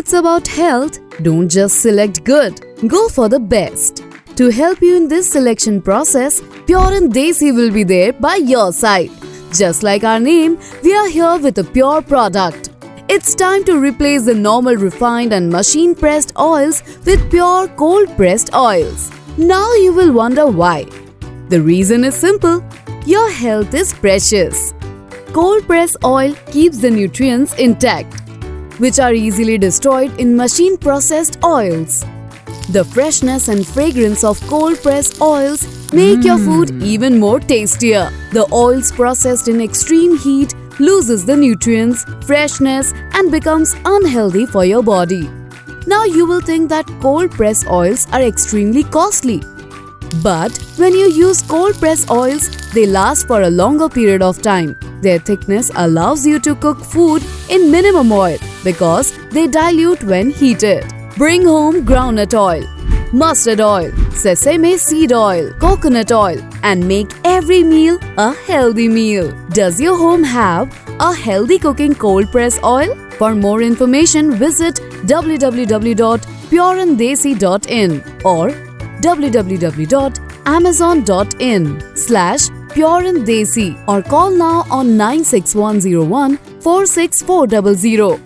it's about health, don't just select good, go for the best. To help you in this selection process, Pure and Desi will be there by your side. Just like our name, we are here with a pure product. It's time to replace the normal refined and machine-pressed oils with pure cold-pressed oils. Now you will wonder why. The reason is simple. Your health is precious. Cold-pressed oil keeps the nutrients intact, which are easily destroyed in machine-processed oils. The freshness and fragrance of cold-pressed oils make your food even more tastier. The oils processed in extreme heat loses the nutrients, freshness and becomes unhealthy for your body. Now you will think that cold-pressed oils are extremely costly. But when you use cold-pressed oils, they last for a longer period of time. Their thickness allows you to cook food in minimum oil because they dilute when heated. Bring home groundnut oil, mustard oil, sesame seed oil, coconut oil and make every meal a healthy meal. Does your home have a healthy cooking cold-pressed oil? For more information, visit www.pureanddesi.in or www.amazon.in/pureanddesi or call now on 96101 46400.